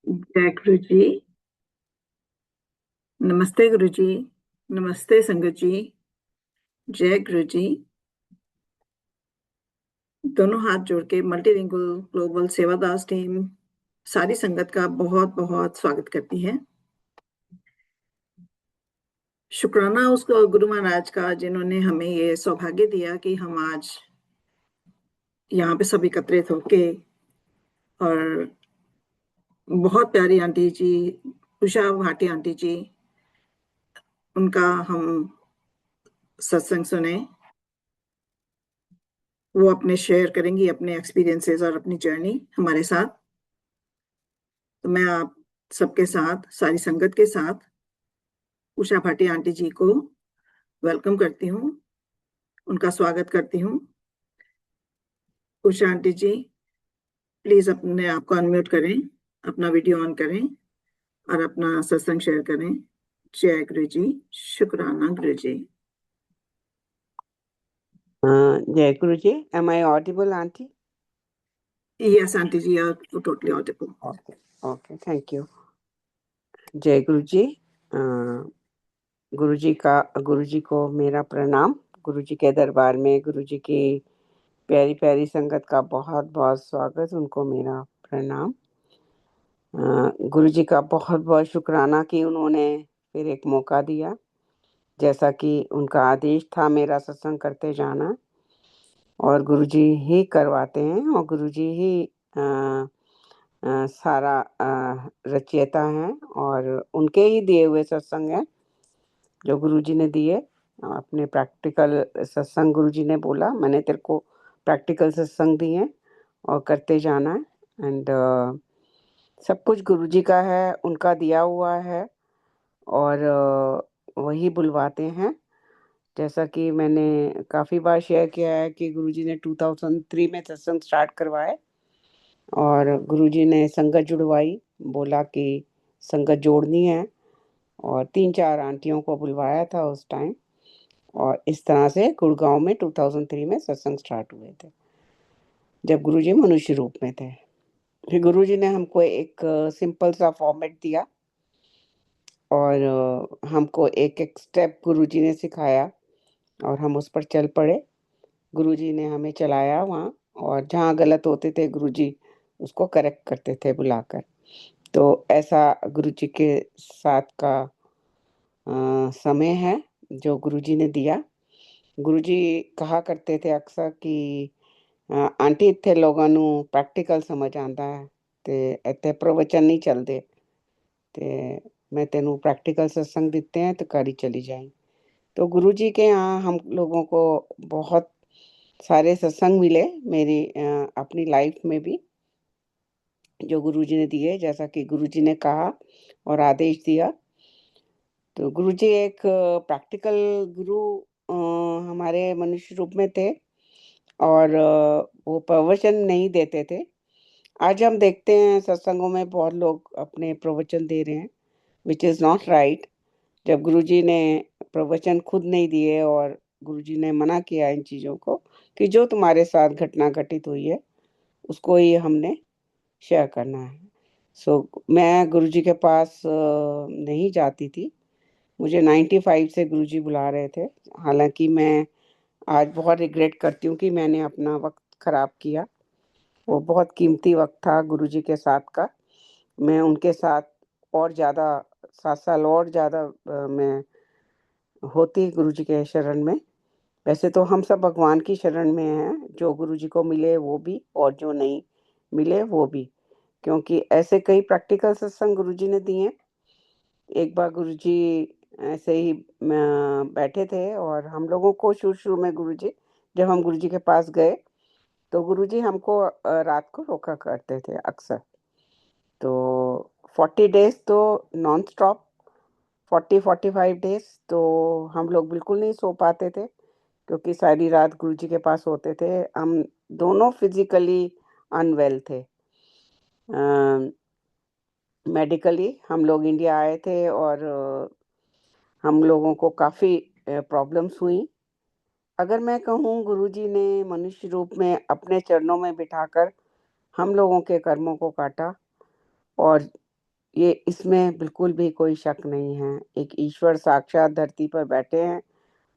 जय गुरु जी। नमस्ते गुरु जी। नमस्ते संगत जी। जय गुरु जी। दोनों हाथ जोड़ के मल्टीलिंगुअल ग्लोबल सेवादास टीम सारी संगत का बहुत बहुत स्वागत करती है। शुक्राना उस गुरु महाराज का जिन्होंने हमें ये सौभाग्य दिया कि हम आज यहाँ पे सब एकत्रित होके और बहुत प्यारी आंटी जी उषा भाटी आंटी जी उनका हम सत्संग सुने। वो अपने शेयर करेंगी अपने एक्सपीरियंसेस और अपनी जर्नी हमारे साथ। तो मैं आप सबके साथ सारी संगत के साथ उषा भाटी आंटी जी को वेलकम करती हूँ, उनका स्वागत करती हूँ। उषा आंटी जी प्लीज अपने आप को अनम्यूट करें, अपना वीडियो ऑन करें और अपना सत्संग शेयर करें। जय गुरु जी। शुक्राना गुरु जी। Jai Guruji, am I audible, Auntie? Yes, Auntie ji, you are totally audible. Okay, thank you. जय गुरुजी। गुरुजी को मेरा प्रणाम। गुरुजी के दरबार में गुरुजी की प्यारी प्यारी संगत का बहुत बहुत स्वागत, उनको मेरा प्रणाम। गुरुजी का बहुत बहुत शुक्राना कि उन्होंने फिर एक मौका दिया, जैसा कि उनका आदेश था मेरा सत्संग करते जाना, और गुरुजी ही करवाते हैं और गुरुजी ही सारा रचयिता हैं, और उनके ही दिए हुए सत्संग हैं जो गुरुजी ने दिए। अपने प्रैक्टिकल सत्संग गुरुजी ने बोला मैंने तेरे को प्रैक्टिकल सत्संग दिए और करते जाना है। एंड सब कुछ गुरुजी का है, उनका दिया हुआ है, और वही बुलवाते हैं। जैसा कि मैंने काफ़ी बार शेयर किया है कि गुरुजी ने 2003 में सत्संग स्टार्ट करवाए और गुरुजी ने संगत जुड़वाई, बोला कि संगत जोड़नी है, और 3-4 आंटियों को बुलवाया था उस टाइम, और इस तरह से गुड़गांव में 2003 में सत्संग स्टार्ट हुए थे, जब गुरुजी मनुष्य रूप में थे। फिर गुरुजी ने हमको एक सिंपल सा फॉर्मेट दिया और हमको एक एक स्टेप गुरुजी ने सिखाया और हम उस पर चल पड़े। गुरुजी ने हमें चलाया वहाँ, और जहाँ गलत होते थे गुरुजी उसको करेक्ट करते थे बुलाकर। तो ऐसा गुरुजी के साथ का समय है जो गुरुजी ने दिया। गुरुजी कहा करते थे अक्सर कि आंटी इत्थे लोगों नू प्रैक्टिकल समझ आंदा है ते इत्थे प्रवचन नहीं चलते, ते मैं तेनू प्रैक्टिकल सत्संग दिते हैं तो करी चली जाए। तो गुरुजी के यहाँ हम लोगों को बहुत सारे सत्संग मिले मेरी अपनी लाइफ में भी, जो गुरुजी ने दिए, जैसा कि गुरुजी ने कहा और आदेश दिया। तो गुरुजी एक प्रैक्टिकल गुरु हमारे मनुष्य रूप में थे, और वो प्रवचन नहीं देते थे। आज हम देखते हैं सत्संगों में बहुत लोग अपने प्रवचन दे रहे हैं, विच इज़ नॉट राइट। जब गुरुजी ने प्रवचन खुद नहीं दिए और गुरुजी ने मना किया इन चीज़ों को कि जो तुम्हारे साथ घटना घटित हुई है उसको ही हमने शेयर करना है। मैं गुरुजी के पास नहीं जाती थी। मुझे 95 से गुरुजी बुला रहे थे। हालांकि मैं आज बहुत रिग्रेट करती हूँ कि मैंने अपना वक्त खराब किया। वो बहुत कीमती वक्त था गुरुजी के साथ का। मैं उनके साथ और ज़्यादा 7 साल और ज़्यादा मैं होती गुरुजी के शरण में। वैसे तो हम सब भगवान की शरण में हैं, जो गुरुजी को मिले वो भी और जो नहीं मिले वो भी, क्योंकि ऐसे कई प्रैक्टिकल सत्संग गुरुजी ने दिए। एक बार गुरुजी ऐसे ही बैठे थे और हम लोगों को शुरू में गुरुजी, जब हम गुरुजी के पास गए तो गुरुजी हमको रात को रोका करते थे अक्सर। तो 40 डेज तो नॉन स्टॉप, 40-45 डेज तो हम लोग बिल्कुल नहीं सो पाते थे, क्योंकि सारी रात गुरुजी के पास होते थे। हम दोनों फिजिकली अनवेल थे। मेडिकली हम लोग इंडिया आए थे और हम लोगों को काफ़ी प्रॉब्लम्स हुई। अगर मैं कहूँ गुरुजी ने मनुष्य रूप में अपने चरणों में बिठाकर हम लोगों के कर्मों को काटा, और ये इसमें बिल्कुल भी कोई शक नहीं है, एक ईश्वर साक्षात धरती पर बैठे हैं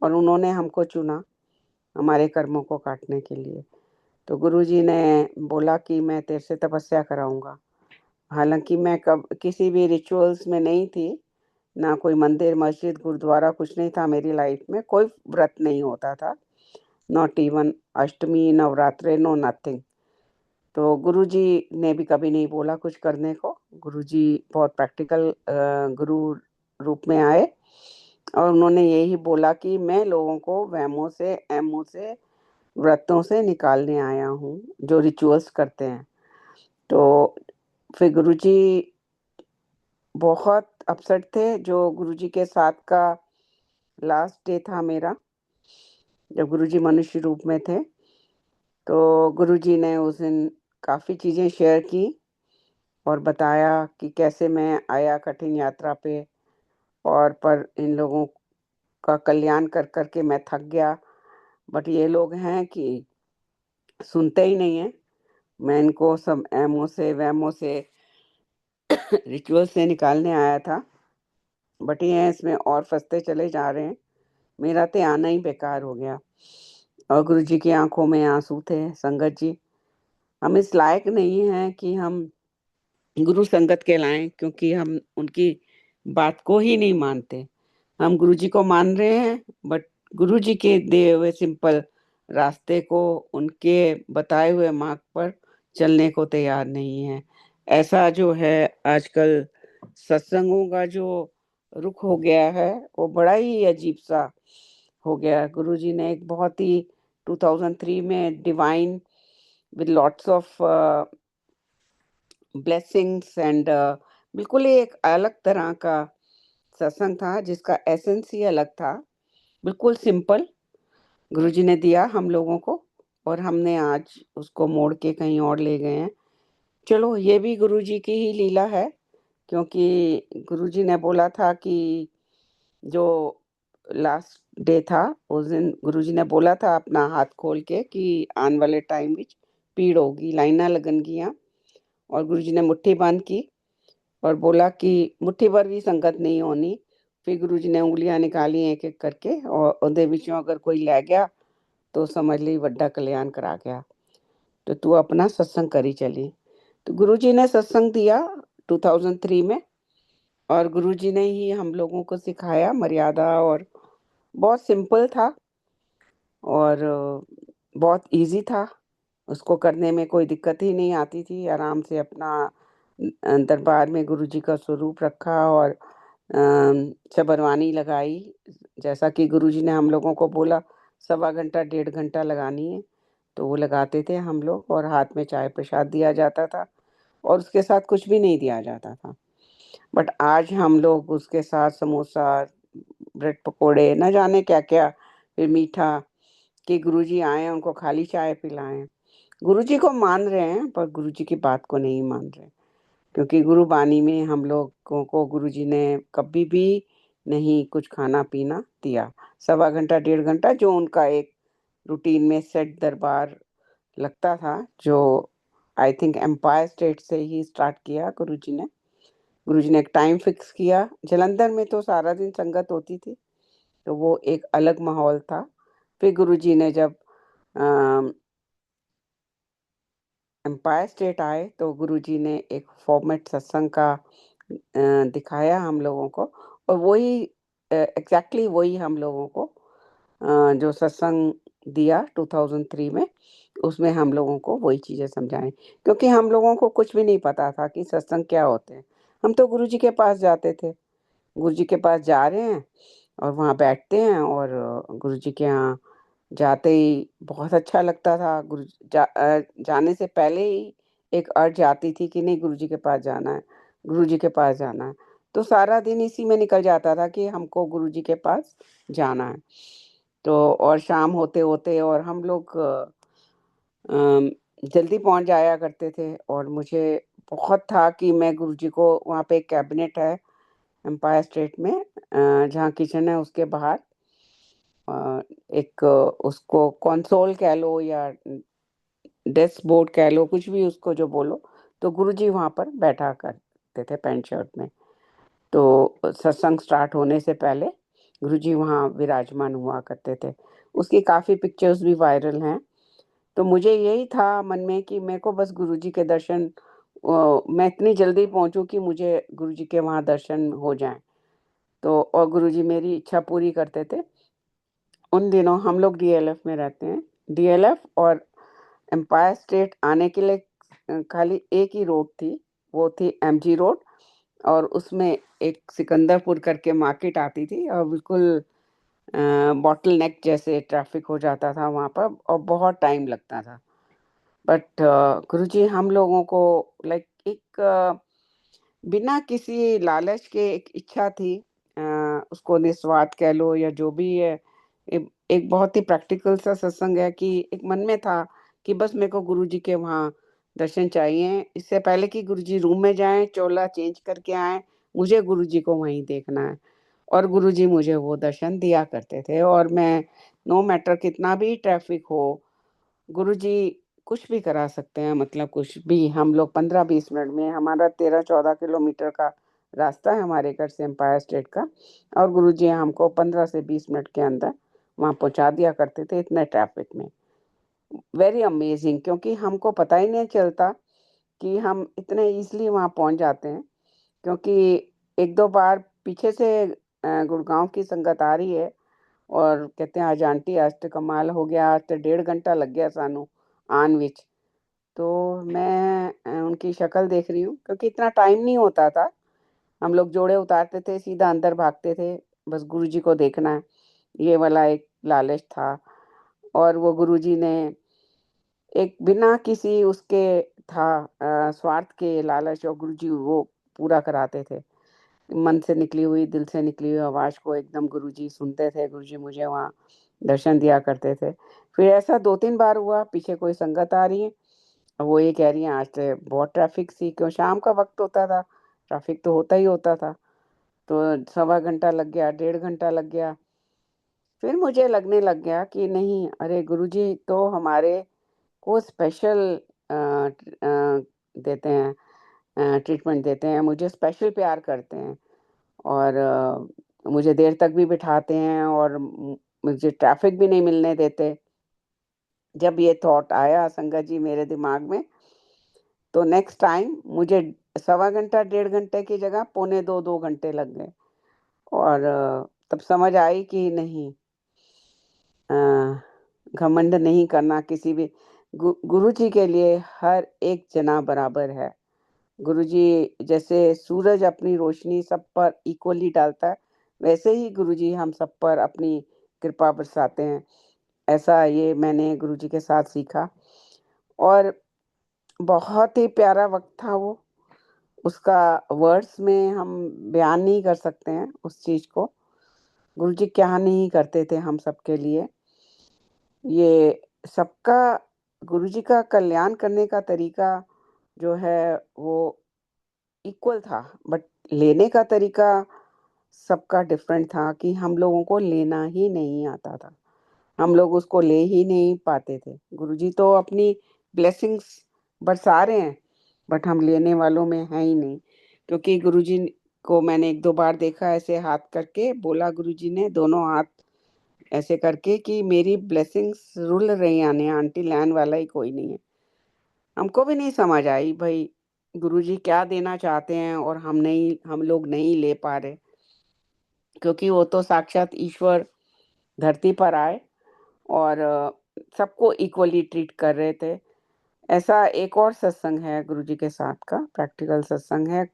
और उन्होंने हमको चुना हमारे कर्मों को काटने के लिए। तो गुरुजी ने बोला कि मैं तेरे से तपस्या कराऊंगा। हालांकि मैं कब किसी भी रिचुअल्स में नहीं थी, ना कोई मंदिर मस्जिद गुरुद्वारा कुछ नहीं था मेरी लाइफ में, कोई व्रत नहीं होता था, नॉट इवन अष्टमी नवरात्रे, नो नथिंग। तो गुरुजी ने भी कभी नहीं बोला कुछ करने को। गुरुजी बहुत प्रैक्टिकल गुरु रूप में आए और उन्होंने यही बोला कि मैं लोगों को वहमों से एमों से व्रतों से निकालने आया हूँ जो रिचुअल्स करते हैं। तो फिर गुरुजी बहुत अपसेट थे। जो गुरुजी के साथ का लास्ट डे था मेरा, जब गुरुजी मनुष्य रूप में थे, तो गुरुजी ने उस दिन काफ़ी चीज़ें शेयर की और बताया कि कैसे मैं आया कठिन यात्रा पे, और पर इन लोगों का कल्याण कर कर के मैं थक गया। बट ये लोग हैं कि सुनते ही नहीं है। मैं इनको सब एमओ से वैमो से रिचुअल से निकालने आया था, बट ये इसमें और फंसते चले जा रहे हैं। मेरा तो आना ही बेकार हो गया। और गुरुजी की आंखों में आंसू थे। संगत जी, हम इस लायक नहीं हैं कि हम गुरु संगत कहलाएं, क्योंकि हम उनकी बात को ही नहीं मानते। हम गुरुजी को मान रहे हैं, बट गुरुजी के दिए हुए सिंपल रास्ते को, उनके बताए हुए मार्ग पर चलने को तैयार नहीं है। ऐसा जो है आजकल सत्संगों का जो रुख हो गया है, वो बड़ा ही अजीब सा हो गया है। गुरुजी ने एक बहुत ही 2003 में divine with lots of blessings and बिल्कुल ही एक अलग तरह का सत्संग था, जिसका एसेंस ही अलग था। बिल्कुल सिंपल गुरुजी ने दिया हम लोगों को, और हमने आज उसको मोड़ के कहीं और ले गए हैं। चलो, ये भी गुरुजी की ही लीला है, क्योंकि गुरुजी ने बोला था कि जो लास्ट डे था उस दिन गुरुजी ने बोला था अपना हाथ खोल के कि आने वाले टाइम ਵਿੱਚ पीड़ होगी, लाइना लगनगियां। और गुरुजी ने मुट्ठी बंद की और बोला कि मुट्ठी भर भी संगत नहीं होनी। फिर गुरुजी ने उंगलियां निकाली एक एक करके, और ਉਹਦੇ ਵਿੱਚੋਂ अगर कोई ਲੈ गया तो समझ ली ਵੱਡਾ कल्याण करा गया, तो तू अपना सत्संग करी चली। तो गुरुजी ने सत्संग दिया 2003 में, और गुरुजी ने ही हम लोगों को सिखाया मर्यादा, और बहुत सिंपल था और बहुत इजी था। उसको करने में कोई दिक्कत ही नहीं आती थी। आराम से अपना दरबार में गुरुजी का स्वरूप रखा और चबरवानी लगाई। जैसा कि गुरुजी ने हम लोगों को बोला 1.25 घंटा 1.5 घंटा लगानी है, तो वो लगाते थे हम लोग, और हाथ में चाय प्रसाद दिया जाता था और उसके साथ कुछ भी नहीं दिया जाता था। बट आज हम लोग उसके साथ समोसा, ब्रेड पकोड़े, न जाने क्या क्या, फिर मीठा, कि गुरुजी आए उनको खाली चाय पिलाएं। गुरुजी को मान रहे हैं पर गुरुजी की बात को नहीं मान रहे, क्योंकि गुरु बानी में हम लोगों को गुरुजी ने कभी भी नहीं कुछ खाना पीना दिया। 1.25 घंटा 1.5 घंटा जो उनका एक रूटीन में सेट दरबार लगता था, जो आई थिंक एम्पायर स्टेट से ही स्टार्ट किया गुरुजी ने। गुरुजी ने एक टाइम फिक्स किया। जलंधर में तो सारा दिन संगत होती थी, तो वो एक अलग माहौल था। फिर गुरुजी ने जब एम्पायर स्टेट आए तो गुरुजी ने एक फॉर्मेट सत्संग का दिखाया हम लोगों को, और वही एग्जैक्टली वही हम लोगों को जो सत्संग दिया 2003 में, उसमें हम लोगों को वही चीज़ें समझाएं, क्योंकि हम लोगों को कुछ भी नहीं पता था कि सत्संग क्या होते हैं। हम तो गुरुजी के पास जाते थे, गुरुजी के पास जा रहे हैं और वहाँ बैठते हैं, और गुरुजी के यहाँ जाते ही बहुत अच्छा लगता था। जाने से पहले ही एक अर्ज आती थी कि नहीं गुरुजी के पास जाना है, गुरुजी के पास जाना है। तो सारा दिन इसी में निकल जाता था कि हमको गुरुजी के पास जाना है। तो और शाम होते होते और हम लोग जल्दी पहुंच जाया करते थे, और मुझे बहुत था कि मैं गुरुजी को, वहाँ पे एक कैबिनेट है एम्पायर स्टेट में, जहाँ किचन है उसके बाहर एक उसको कंसोल कह लो या डेस्क बोर्ड कह लो, कुछ भी उसको जो बोलो, तो गुरुजी वहाँ पर बैठा करते लगते थे पैंट शर्ट में। तो सत्संग स्टार्ट होने से पहले गुरुजी वहाँ विराजमान हुआ करते थे। उसकी काफ़ी पिक्चर्स भी वायरल हैं। तो मुझे यही था मन में कि मेरे को बस गुरुजी के दर्शन मैं इतनी जल्दी पहुँचूँ कि मुझे गुरुजी के वहाँ दर्शन हो जाएँ। तो और गुरुजी मेरी इच्छा पूरी करते थे। उन दिनों हम लोग डीएलएफ में रहते हैं। डीएलएफ और एम्पायर स्टेट आने के लिए खाली एक ही रोड थी, वो थी एमजी रोड। और उसमें एक सिकंदरपुर करके मार्केट आती थी और बिल्कुल बॉटल नेक जैसे ट्रैफिक हो जाता था वहाँ पर और बहुत टाइम लगता था। बट गुरुजी हम लोगों को लाइक एक बिना किसी लालच के एक इच्छा थी, उसको निस्वार्थ कह लो या जो भी है। एक बहुत ही प्रैक्टिकल सा सत्संग है कि एक मन में था कि बस मेरे को गुरुजी के वहाँ दर्शन चाहिए। इससे पहले कि गुरुजी रूम में जाएं, चोला चेंज करके आए, मुझे गुरुजी को वहीं देखना है। और गुरुजी मुझे वो दर्शन दिया करते थे और मैं नो मैटर कितना भी ट्रैफिक हो, गुरुजी कुछ भी करा सकते हैं। मतलब कुछ भी, हम लोग 15-20 मिनट में, हमारा 13-14 किलोमीटर का रास्ता है हमारे घर से एम्पायर स्टेट का, और गुरुजी हमको 15 से 20 मिनट के अंदर वहाँ पहुँचा दिया करते थे इतने ट्रैफिक में। वेरी अमेजिंग, क्योंकि हमको पता ही नहीं चलता कि हम इतने ईजिली वहाँ पहुँच जाते हैं। क्योंकि एक दो बार पीछे से गुड़गांव की संगत आ रही है और कहते हैं आज आंटी आज तो कमाल हो गया, आज तो 1.5 घंटा लग गया सानू आन विच। तो मैं उनकी शक्ल देख रही हूँ, क्योंकि इतना टाइम नहीं होता था। हम लोग जोड़े उतारते थे, सीधा अंदर भागते थे, बस गुरुजी को देखना है, ये वाला एक लालच था। और वो गुरुजी ने एक बिना किसी उसके था स्वार्थ के लालच, और गुरुजी वो पूरा कराते थे। मन से निकली हुई, दिल से निकली हुई आवाज़ को एकदम गुरुजी सुनते थे। गुरुजी मुझे वहाँ दर्शन दिया करते थे। फिर ऐसा 2-3 बार हुआ, पीछे कोई संगत आ रही है, वो ये कह रही है आज तो बहुत ट्रैफिक थी, क्यों शाम का वक्त होता था, ट्रैफिक तो होता ही होता था। तो 1.25 घंटा लग गया, 1.5 घंटा लग गया। फिर मुझे लगने लग गया कि नहीं, अरे गुरुजी तो हमारे को स्पेशल देते हैं, ट्रीटमेंट देते हैं, मुझे स्पेशल प्यार करते हैं और मुझे देर तक भी बिठाते हैं और मुझे ट्रैफिक भी नहीं मिलने देते। जब ये थॉट आया संगत जी मेरे दिमाग में, तो नेक्स्ट टाइम मुझे 1.25 घंटा 1.5 घंटे की जगह 2.25-2 घंटे लग गए। और तब समझ आई कि नहीं, घमंड नहीं करना किसी भी। गुरुजी के लिए हर एक जना बराबर है। गुरुजी जैसे सूरज अपनी रोशनी सब पर इक्वली डालता है, वैसे ही गुरुजी हम सब पर अपनी कृपा बरसाते हैं। ऐसा ये मैंने गुरुजी के साथ सीखा और बहुत ही प्यारा वक्त था वो। उसका वर्ड्स में हम बयान नहीं कर सकते हैं उस चीज को। गुरुजी क्या नहीं करते थे हम सबके लिए। ये सबका गुरुजी का कल्याण करने का तरीका जो है वो इक्वल था, बट लेने का तरीका सबका डिफरेंट था कि हम लोगों को लेना ही नहीं आता था। हम लोग उसको ले ही नहीं पाते थे। गुरुजी तो अपनी ब्लेसिंग्स बरसा रहे हैं, बट हम लेने वालों में है ही नहीं। क्योंकि गुरुजी को मैंने 1-2 बार देखा ऐसे हाथ करके, बोला गुरुजी ने दोनों हाथ ऐसे करके कि मेरी ब्लेसिंग्स रुल रही आने, आंटी लैन वाला ही कोई नहीं है। हमको भी नहीं समझ आई भाई गुरुजी क्या देना चाहते हैं और हम लोग नहीं ले पा रहे। क्योंकि वो तो साक्षात ईश्वर धरती पर आए और सबको इक्वली ट्रीट कर रहे थे। ऐसा एक और सत्संग है गुरुजी के साथ का, प्रैक्टिकल सत्संग है।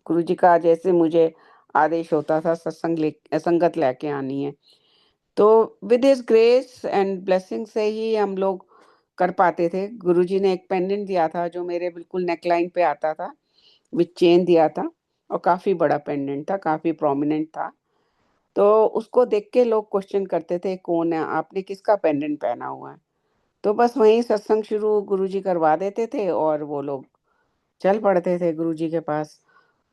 गुरुजी का जैसे मुझे आदेश होता था संगत लेके आनी है, तो with his grace and blessing से ही हम लोग कर पाते थे। गुरुजी ने एक पेंडेंट दिया था जो मेरे बिल्कुल नेकलाइन पे आता था, विथ चेन दिया था, और काफ़ी बड़ा पेंडेंट था, काफ़ी प्रोमिनेंट था। तो उसको देख के लोग क्वेश्चन करते थे कौन है, आपने किसका पेंडेंट पहना हुआ है। तो बस वहीं सत्संग शुरू गुरुजी करवा देते थे और वो लोग चल पड़ते थे गुरुजी के पास।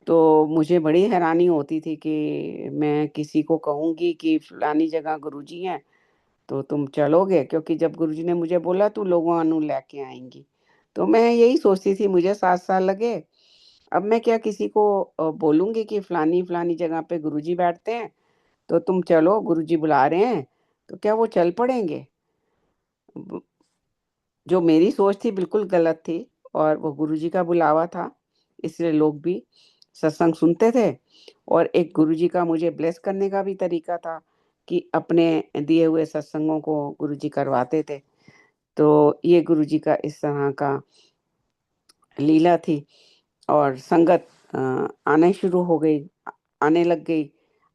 तो मुझे बड़ी हैरानी होती थी कि मैं किसी को कहूँगी कि फलानी जगह गुरुजी हैं तो तुम चलोगे, क्योंकि जब गुरुजी ने मुझे बोला तू लोगों लेके आएंगी, तो मैं यही सोचती थी मुझे 7 साल लगे अब मैं क्या किसी को बोलूंगी कि फलानी फलानी जगह पे गुरुजी बैठते हैं, तो तुम चलो, गुरुजी बुला रहे हैं, तो क्या वो चल पड़ेंगे? ब- जो मेरी सोच थी बिल्कुल गलत थी, और वो गुरुजी का बुलावा था, इसलिए लोग भी सत्संग सुनते थे। और एक गुरुजी का मुझे ब्लेस करने का भी तरीका था कि अपने दिए हुए सत्संगों को गुरुजी करवाते थे। तो ये गुरुजी का इस तरह का लीला थी। और संगत आने शुरू हो गई, आने लग गई।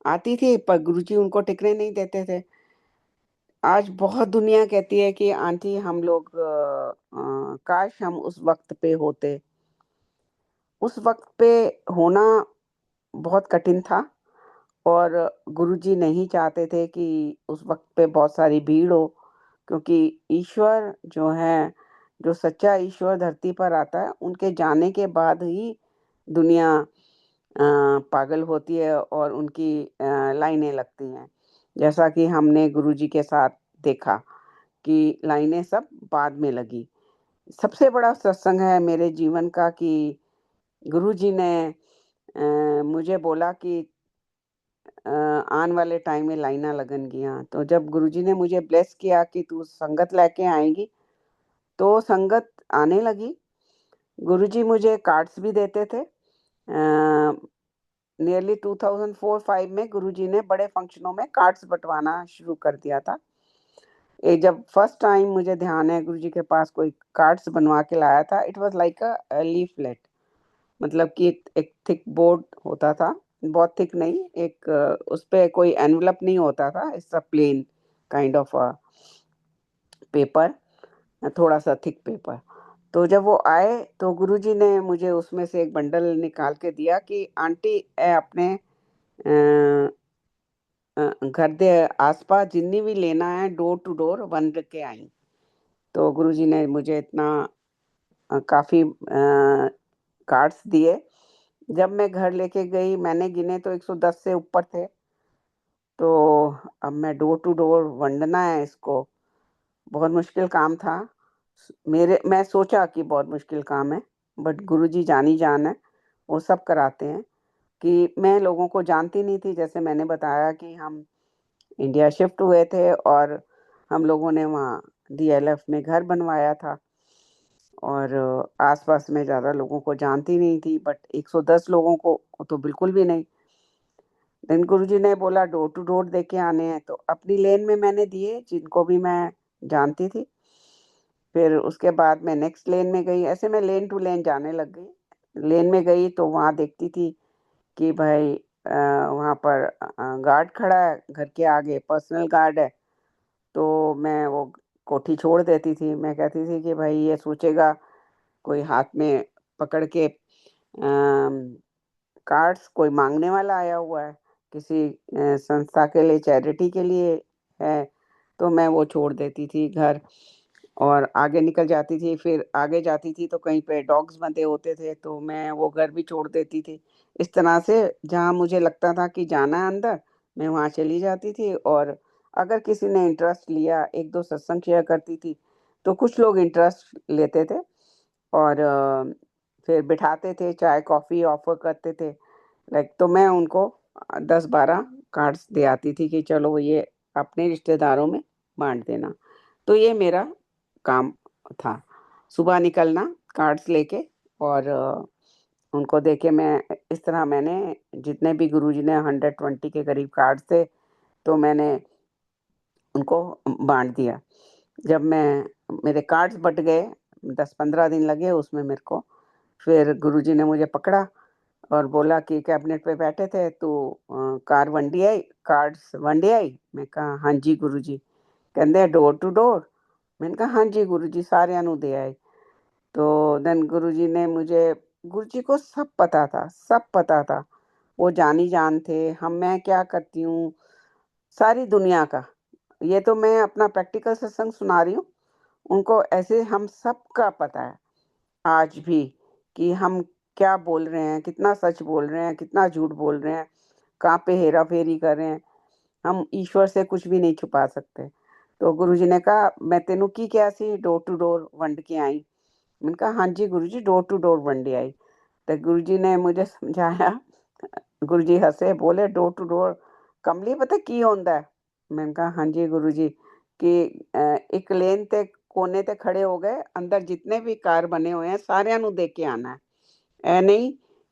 आती थी पर गुरुजी उनको टिकने नहीं देते थे। आज बहुत दुनिया कहती है कि आंटी हम लोग काश हम उस वक्त पे होते। उस वक्त पे होना बहुत कठिन था, और गुरुजी नहीं चाहते थे कि उस वक्त पे बहुत सारी भीड़ हो, क्योंकि ईश्वर जो है, जो सच्चा ईश्वर धरती पर आता है, उनके जाने के बाद ही दुनिया पागल होती है और उनकी लाइनें लगती हैं। जैसा कि हमने गुरुजी के साथ देखा कि लाइनें सब बाद में लगी। सबसे बड़ा सत्संग है मेरे जीवन का कि गुरुजी ने मुझे बोला कि आने वाले टाइम में लाइना लगनगियां। तो जब गुरुजी ने मुझे ब्लेस किया कि तू संगत लेके आएगी, तो संगत आने लगी। गुरुजी मुझे कार्ड्स भी देते थे। नियरली 2004-5 में गुरुजी ने बड़े फंक्शनों में कार्ड्स बंटवाना शुरू कर दिया था। ये जब फर्स्ट टाइम मुझे ध्यान है गुरुजी के पास कोई कार्ड्स बनवा के लाया था, it was like a leaflet. मतलब कि एक थिक बोर्ड होता था, बहुत थिक नहीं, एक उस पे कोई एनवलप नहीं होता था, it's a plain kind of a paper, थोड़ा सा थिक पेपर। तो जब वो आए तो गुरुजी ने मुझे उसमें से एक बंडल निकाल के दिया कि आंटी ए अपने घर दे आसपास जिन्नी भी लेना है डोर टू डोर वन के आई। तो गुरुजी ने मुझे इतना काफी कार्ड्स दिए। जब मैं घर लेके गई, मैंने गिने तो 110 से ऊपर थे। तो अब मैं डोर टू डोर वंडना है इसको, बहुत मुश्किल काम था। मेरे मैं सोचा कि बहुत मुश्किल काम है, बट गुरुजी जानी जान है, वो सब कराते हैं। कि मैं लोगों को जानती नहीं थी, जैसे मैंने बताया कि हम इंडिया शिफ्ट हुए थे और हम लोगों ने वहाँ डीएलएफ में घर बनवाया था, और आसपास में ज़्यादा लोगों को जानती नहीं थी, बट 110 लोगों को तो बिल्कुल भी नहीं। देन गुरुजी ने बोला डोर टू डोर देके आने हैं, तो अपनी लेन में मैंने दिए जिनको भी मैं जानती थी। फिर उसके बाद मैं नेक्स्ट लेन में गई, ऐसे मैं लेन टू लेन जाने लग गई। लेन में गई तो वहाँ देखती थी कि भाई वहाँ पर गार्ड खड़ा है, घर के आगे पर्सनल गार्ड है। तो मैं वो कोठी छोड़ देती थी। मैं कहती थी कि भाई ये सोचेगा कोई हाथ में पकड़ के कार्ड्स कोई मांगने वाला आया हुआ है, किसी संस्था के लिए, चैरिटी के लिए है। तो मैं वो छोड़ देती थी घर और आगे निकल जाती थी। फिर आगे जाती थी तो कहीं पे डॉग्स बंधे होते थे, तो मैं वो घर भी छोड़ देती थी। इस तरह से जहाँ मुझे लगता था कि जाना है अंदर, मैं वहाँ चली जाती थी। और अगर किसी ने इंटरेस्ट लिया, एक दो सत्संग शेयर करती थी, तो कुछ लोग इंटरेस्ट लेते थे और फिर बिठाते थे, चाय कॉफ़ी ऑफ़र करते थे। लाइक तो मैं उनको 10-12 कार्ड्स दे आती थी कि चलो ये अपने रिश्तेदारों में बाँट देना। तो ये मेरा काम था। सुबह निकलना कार्ड्स लेके, और उनको देके मैं इस तरह मैंने जितने भी गुरुजी ने 120 के करीब कार्ड्स थे, तो मैंने उनको बाँट दिया। जब मैं मेरे कार्ड्स बँट गए, 10-15 दिन लगे उसमें मेरे को। फिर गुरुजी ने मुझे पकड़ा और बोला कि कैबिनेट पे बैठे थे, तो कार वंडी आई, कार्ड्स वंडी आई? मैं कहा हाँ जी गुरुजी। कहंदे डोर टू डोर? मैंने कहा हाँ जी गुरुजी, सारिਆਂ ਨੂੰ दे आए। तो देन गुरुजी ने मुझे, गुरुजी को सब पता था, सब पता था। वो जानी जान थे, हम मैं क्या करती हूँ, सारी दुनिया का। ये तो मैं अपना प्रैक्टिकल सत्संग सुना रही हूँ, उनको ऐसे हम सबका पता है आज भी कि हम क्या बोल रहे हैं, कितना सच बोल रहे हैं, कितना झूठ बोल रहे हैं, कहाँ पे हेरा फेरी कर रहे हैं। हम ईश्वर से कुछ भी नहीं छुपा सकते। तो गुरुजी ने कहा मैं तेनू की क्या सी डोर टू डोर वंड के आई? मैंने कहा हाँ जी गुरुजी, डोर टू डोर वंडे आई। तो गुरुजी ने मुझे समझाया। गुरुजी हंसे, बोले डोर टू डोर कमली पता की होंदा है। मैंने कहा हाँ जी गुरुजी, कि एक लेन ते कोने ते खड़े हो गए, अंदर जितने भी कार बने हुए हैं ਸਾਰਿਆਂ ਨੂੰ ਦੇਖ ਕੇ ਆਣਾ ਹੈ। ਇਹ ਨਹੀਂ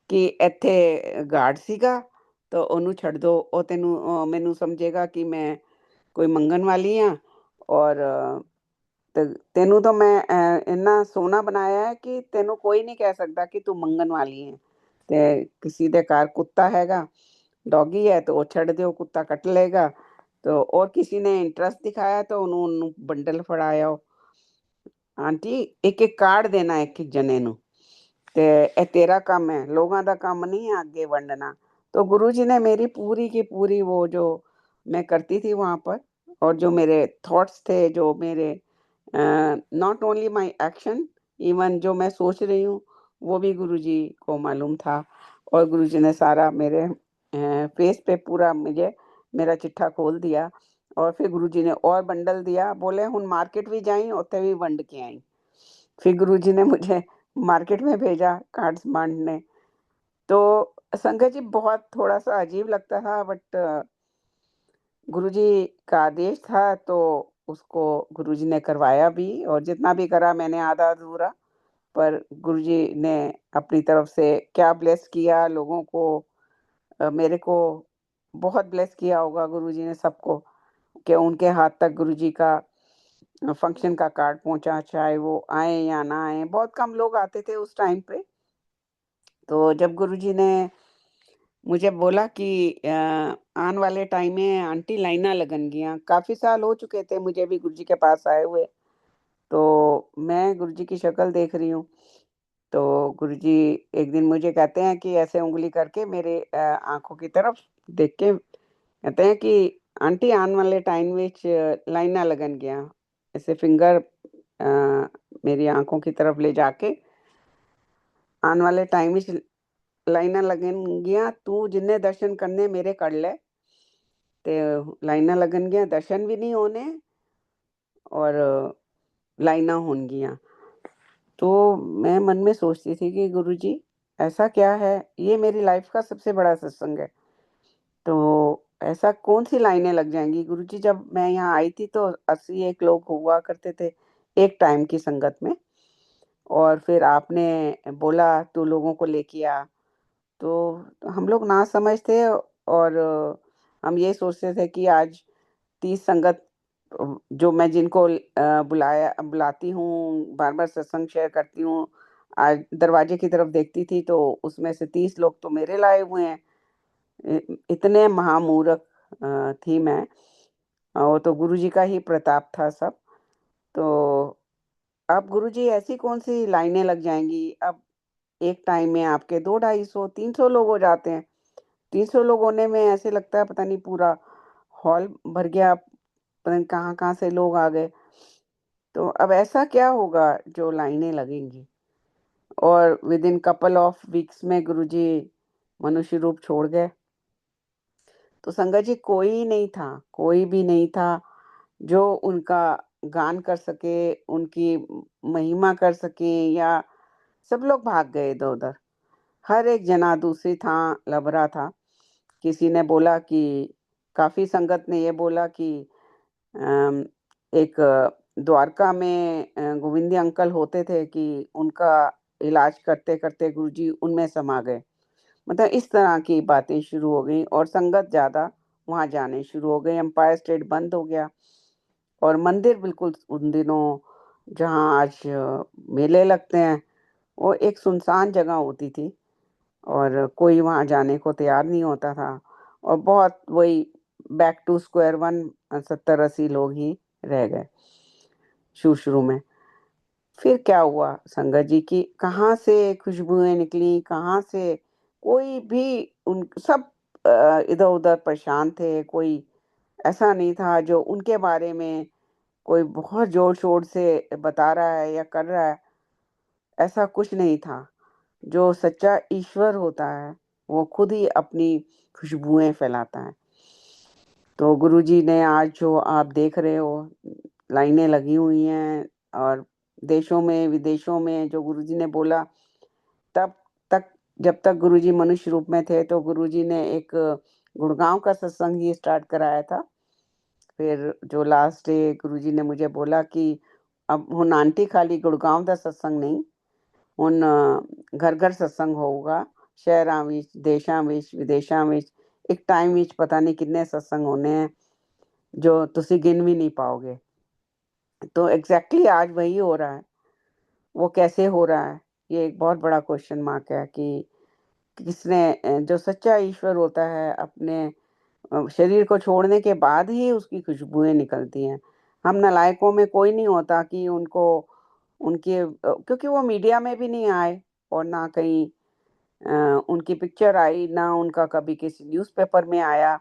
ਕਿ ਇੱਥੇ ਗਾਰਡ ਸੀਗਾ ਤਾਂ ਉਹਨੂੰ ਛੱਡ ਦੋ, ਉਹ ਮੈਨੂੰ ਸਮਝੇਗਾ ਕਿ ਮੈਂ ਕੋਈ ਮੰਗਣ ਵਾਲੀ ਆ, ਔਰ ਤੈਨੂੰ ਤਾਂ ਮੈਂ ਇੰਨਾ ਸੋਹਣਾ ਬਣਾਇਆ ਹੈ ਕਿ ਤੈਨੂੰ ਕੋਈ ਨਹੀਂ ਕਹਿ ਸਕਦਾ ਕਿ ਤੂੰ ਮੰਗਣ ਵਾਲੀ ਹੈ। ਤੇ ਕਿਸੇ ਦੇ ਘਰ ਕੁੱਤਾ ਹੈਗਾ, डॉगी है तो वो छड़ दो, कुत्ता कट लेगा। तो और किसी ने इंटरेस्ट दिखाया तो ਉਹਨੂੰ ਬੰਡਲ ਫੜਾਇਆ। ਆਂਟੀ ਇੱਕ ਇੱਕ ਕਾਰਡ ਦੇਣਾ ਇੱਕ ਇੱਕ ਜਣੇ ਨੂੰ, ਤੇ ਇਹ तेरा काम है, लोगों का काम नहीं है आगे बढ़ना। तो गुरुजी ने मेरी पूरी की पूरी वो जो मैं करती थी वहां पर, और जो मेरे थॉट्स थे, जो मेरे not only my action, even जो मैं सोच रही हूँ वो भी गुरुजी को मालूम था। और गुरुजी ने सारा मेरे फेस पे पूरा मुझे मेरा चिट्ठा खोल दिया। और फिर गुरुजी ने और बंडल दिया, बोले हुन मार्केट भी जाई उत्थे भी वंड के आई। फिर गुरुजी ने मुझे मार्केट में भेजा कार्ड्स बांटने। तो संगत जी बहुत थोड़ा सा अजीब लगता था, बट गुरुजी का आदेश था तो उसको गुरुजी ने करवाया भी, और जितना भी करा मैंने आधा अधूरा, पर गुरुजी ने अपनी तरफ से क्या ब्लेस किया लोगों को, मेरे को बहुत ब्लेस किया होगा गुरुजी ने सबको, कि उनके हाथ तक गुरुजी का फंक्शन का कार्ड पहुंचा, चाहे वो आए या ना आए। बहुत कम लोग आते थे उस टाइम पे। तो जब गुरुजी ने मुझे बोला कि आने वाले टाइम में आंटी लाइना लगन गियां, काफी साल हो चुके थे मुझे भी गुरुजी के पास आए हुए। तो मैं गुरुजी की शक्ल देख रही हूँ। तो गुरुजी एक दिन मुझे कहते हैं कि ऐसे उंगली करके मेरे आंखों की तरफ देख के कहते हैं कि आंटी आने वाले टाइम विच लाइना लगन गया। ऐसे फिंगर मेरी आंखों की तरफ ले जाके, आने वाले टाइम विच लाइना लगन गया, तू जिन्ने दर्शन करने मेरे कर ले। ते लाइना लगन गया, दर्शन भी नहीं होने और लाइना होन गियां। तो मैं मन में सोचती थी कि गुरुजी ऐसा क्या है, ये मेरी लाइफ का सबसे बड़ा सत्संग है, तो ऐसा कौन सी लाइनें लग जाएंगी। गुरुजी जब मैं यहाँ आई थी तो 81 लोग हुआ करते थे एक टाइम की संगत में, और फिर आपने बोला तू लोगों को लेके आ। तो हम लोग ना समझ थे, और हम ये सोचते थे कि आज 30 संगत जो मैं जिनको बुलाती हूँ, बार बार सत्संग शेयर करती हूँ, आज दरवाजे की तरफ देखती थी तो उसमें से 30 लोग तो मेरे लाए हुए हैं। इतने महामूर्ख थी मैं। वो तो गुरुजी का ही प्रताप था सब। तो अब गुरुजी ऐसी कौन सी लाइनें लग जाएंगी। अब एक टाइम में आपके 200, 250, 300 लोग हो जाते हैं। 300 लोग होने में ऐसे लगता है पता नहीं पूरा हॉल भर गया, पता नहीं कहाँ कहाँ से लोग आ गए। तो अब ऐसा क्या होगा जो लाइनें लगेंगी। और with in couple of weeks में गुरुजी मनुष्य रूप छोड़ गए। तो संगत जी कोई नहीं था, कोई भी नहीं था जो उनका गान कर सके, उनकी महिमा कर सके, या सब लोग भाग गए इधर उधर। हर एक जना दूसरी था लबरा था। किसी ने बोला कि काफी संगत ने ये बोला कि एक द्वारका में गोविंदी अंकल होते थे कि उनका इलाज करते करते गुरुजी उनमें समा गए। मतलब इस तरह की बातें शुरू हो गई, और संगत ज्यादा वहां जाने शुरू हो गई। एम्पायर स्टेट बंद हो गया, और मंदिर बिल्कुल उन दिनों जहाँ आज मेले लगते हैं, वो एक सुनसान जगह होती थी, और कोई वहां जाने को तैयार नहीं होता था। और बहुत वही बैक टू स्क्वायर वन, 70-80 लोग ही रह गए शुरू में। फिर क्या हुआ संगत जी की कहाँ से खुशबुएं निकली, कहाँ से कोई भी उन सब इधर उधर परेशान थे। कोई ऐसा नहीं था जो उनके बारे में कोई बहुत जोर शोर से बता रहा है या कर रहा है, ऐसा कुछ नहीं था। जो सच्चा ईश्वर होता है वो खुद ही अपनी खुशबुएं फैलाता है। तो गुरुजी ने आज जो आप देख रहे हो लाइनें लगी हुई हैं, और देशों में विदेशों में जो गुरुजी ने बोला तब तक जब तक गुरुजी मनुष्य रूप में थे तो गुरुजी ने एक गुड़गांव का सत्संग ही स्टार्ट कराया था। फिर जो लास्ट डे गुरुजी ने मुझे बोला कि अब हुन आंटी खाली गुड़गांव का सत्संग नहीं, ਹੁਣ घर घर सत्संग होगा, शहरां ਵਿੱਚ, देशां ਵਿੱਚ, विदेशां ਵਿੱਚ, एक टाइम ਵਿੱਚ पता नहीं कितने सत्संग होने हैं जो तुसी गिन भी नहीं पाओगे। तो एग्जैक्टली आज वही हो रहा है। वो कैसे हो रहा है, ये एक बहुत बड़ा क्वेश्चन मार्क है कि किसने जो सच्चा ईश्वर होता है अपने शरीर को छोड़ने के बाद ही उसकी खुशबुएं निकलती हैं। हम नालायकों में कोई नहीं होता कि उनको उनके क्योंकि वो मीडिया में भी नहीं आए और ना कहीं उनकी पिक्चर आई, ना उनका कभी किसी न्यूज़पेपर में आया,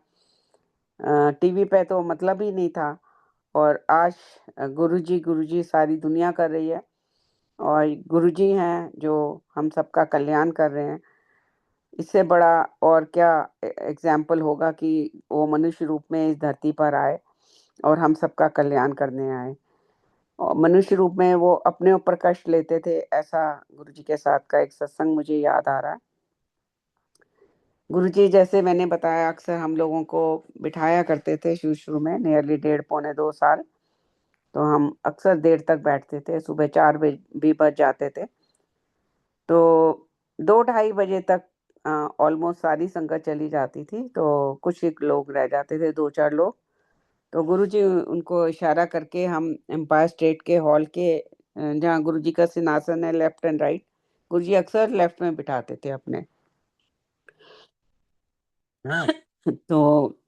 टीवी पे तो मतलब ही नहीं था। और आज गुरुजी गुरुजी सारी दुनिया कर रही है और गुरुजी हैं जो हम सबका कल्याण कर रहे हैं। इससे बड़ा और क्या एग्जाम्पल होगा कि वो मनुष्य रूप में इस धरती पर आए और हम सबका कल्याण करने आए। और मनुष्य रूप में वो अपने ऊपर कष्ट लेते थे, ऐसा गुरुजी के साथ का एक सत्संग मुझे याद आ रहा है। गुरुजी जैसे मैंने बताया अक्सर हम लोगों को बिठाया करते थे शुरू शुरू में, नियरली 1.5 पौने 2 साल। तो हम अक्सर देर तक बैठते थे, सुबह 4 बजे भी बज जाते थे। तो 2-2:30 बजे तक ऑलमोस्ट सारी संगत चली जाती थी, तो कुछ एक लोग रह जाते थे, 2-4 लोग। तो गुरुजी उनको इशारा करके हम एम्पायर स्टेट के हॉल के जहाँ गुरुजी का सिंहासन है लेफ्ट एंड राइट, गुरुजी अक्सर लेफ्ट में बिठाते थे अपने। तो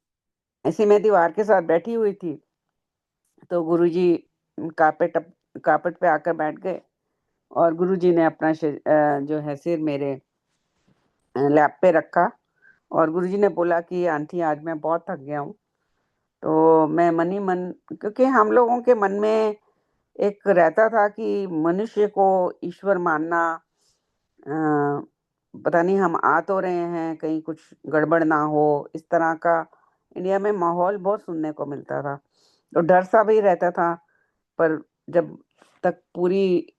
ऐसे मैं दीवार के साथ बैठी हुई थी, तो गुरुजी कार्पेट कार्पेट पे आकर बैठ गए और गुरुजी ने अपना जो है सिर मेरे लैप पे रखा और गुरुजी ने बोला कि आंटी आज मैं बहुत थक गया हूँ। तो मैं मन ही मन, क्योंकि हम लोगों के मन में एक रहता था कि मनुष्य को ईश्वर मानना, पता नहीं हम आ तो रहे हैं कहीं कुछ गड़बड़ ना हो, इस तरह का इंडिया में माहौल बहुत सुनने को मिलता था। तो डर सा भी रहता था, पर जब तक पूरी